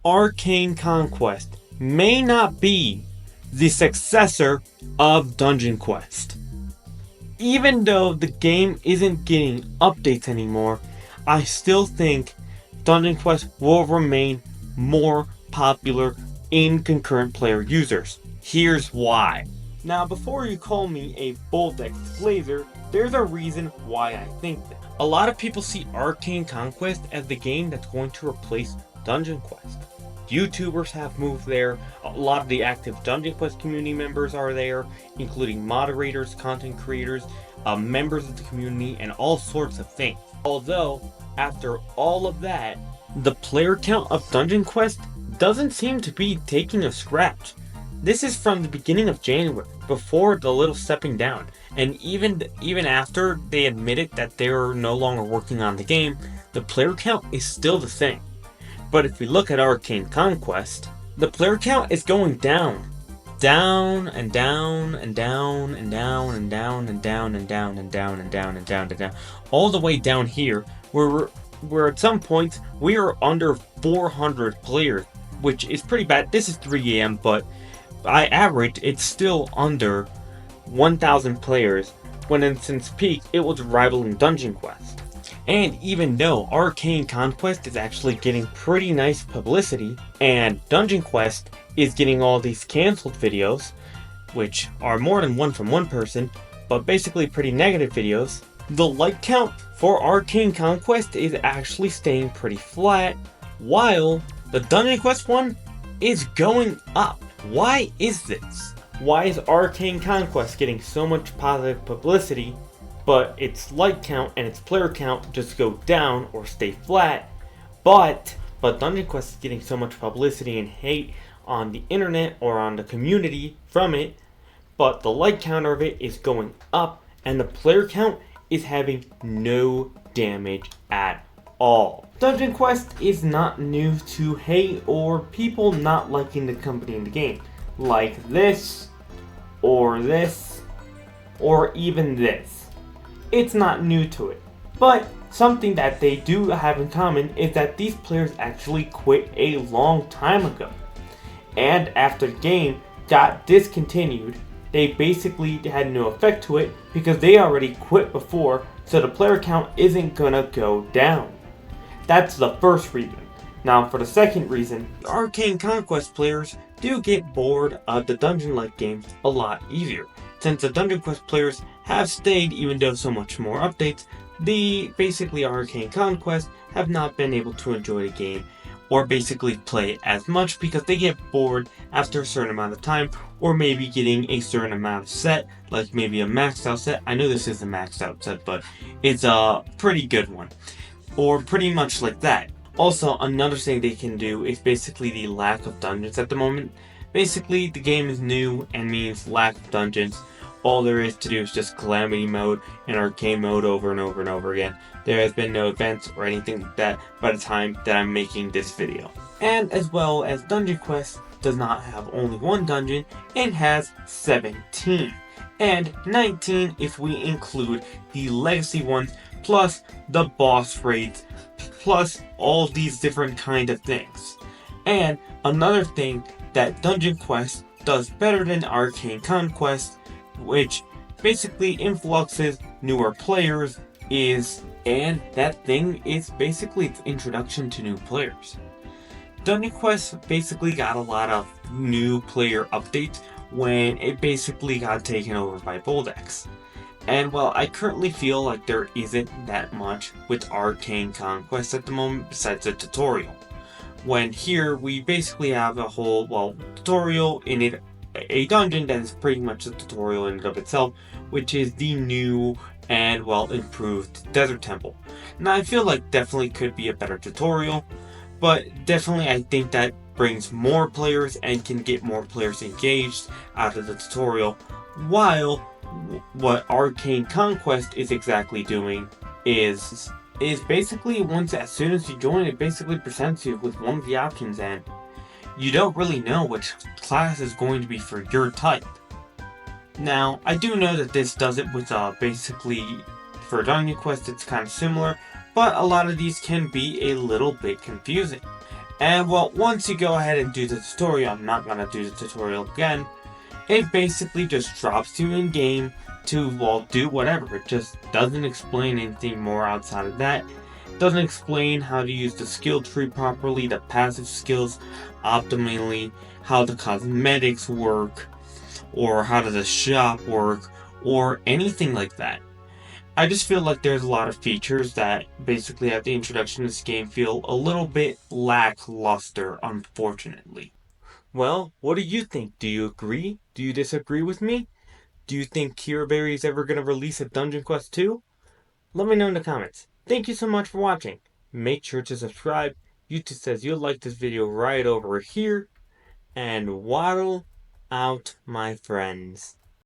Arcane Conquest may not be the successor of Dungeon Quest. Even though the game isn't getting updates anymore, I still think Dungeon Quest will remain more popular in concurrent player users. Here's why. Now, before you call me a Voldex glazer, there's a reason why I think that. A lot of people see Arcane Conquest as the game that's going to replace Dungeon Quest. YouTubers have moved there, a lot of the active Dungeon Quest community members are there, including moderators, content creators, members of the community, and all sorts of things. Although, after all of that, the player count of Dungeon Quest doesn't seem to be taking a scratch. This is from the beginning of January, before the little stepping down, and even after they admitted that they're no longer working on the game, the player count is still the same. But if we look at Arcane Conquest, the player count is going down. Down and down and down and down and down and down and down and down and down and down and down. All the way down here, where at some points we are under 400 players, which is pretty bad. This is 3 AM, but by average, it's still under 1,000 players, when in since peak, it was rivaling Dungeon Quest. And even though Arcane Conquest is actually getting pretty nice publicity, and Dungeon Quest is getting all these cancelled videos, which are more than one from one person, but basically pretty negative videos, the like count for Arcane Conquest is actually staying pretty flat, while the Dungeon Quest one is going up. Why is this? Why is Arcane Conquest getting so much positive publicity, but its like count and its player count just go down or stay flat, but Dungeon Quest is getting so much publicity and hate on the internet or on the community from it, but the like count of it is going up and the player count is having no damage at all. Dungeon Quest is not new to hate or people not liking the company in the game, like this, or even this. It's not new to it. But something that they do have in common is that these players actually quit a long time ago. And after the game got discontinued, they basically had no effect to it because they already quit before, so the player count isn't gonna go down. That's the first reason. Now for the second reason, Arcane Conquest players do get bored of the dungeon-like games a lot easier. Since the Dungeon Quest players have stayed even though so much more updates, the basically Arcane Conquest have not been able to enjoy the game or basically play it as much because they get bored after a certain amount of time, or maybe getting a certain amount of set, like maybe a maxed out set. I know this is a maxed out set, but it's a pretty good one. Or pretty much like that. Also, another thing they can do is basically the lack of dungeons at the moment. Basically, the game is new and means lack of dungeons. All there is to do is just Calamity mode and Arcane mode over and over and over again. There has been no events or anything like that by the time that I'm making this video. And as well as Dungeon Quest does not have only one dungeon, it has 17. And 19 if we include the legacy ones, plus the boss raids, plus all these different kind of things. And another thing that Dungeon Quest does better than Arcane Conquest, which basically influxes newer players, and that thing is basically its introduction to new players. Dungeon Quest basically got a lot of new player updates when it basically got taken over by Voldex. And while I currently feel like there isn't that much with Arcane Conquest at the moment besides the tutorial, when here we basically have a whole, tutorial in it, a dungeon that is pretty much a tutorial in and of itself, which is the new and improved Desert Temple. Now I feel like definitely could be a better tutorial, but definitely I think that brings more players and can get more players engaged out of the tutorial, while what Arcane Conquest is exactly doing is basically as soon as you join, it basically presents you with one of the options and you don't really know which class is going to be for your type. Now, I do know that this does it with basically for Dungeon Quest it's kind of similar, but a lot of these can be a little bit confusing. And well, once you go ahead and do the tutorial, I'm not gonna do the tutorial again, it basically just drops you in game to, well, do whatever. It just doesn't explain anything more outside of that. It doesn't explain how to use the skill tree properly, the passive skills optimally, how the cosmetics work, or how does the shop work, or anything like that. I just feel like there's a lot of features that basically at the introduction of this game feel a little bit lackluster, unfortunately. Well, what do you think? Do you agree? Do you disagree with me? Do you think Kiraberry is ever going to release a Dungeon Quest 2? Let me know in the comments. Thank you so much for watching. Make sure to subscribe. YouTube says you'll like this video right over here. And waddle out, my friends.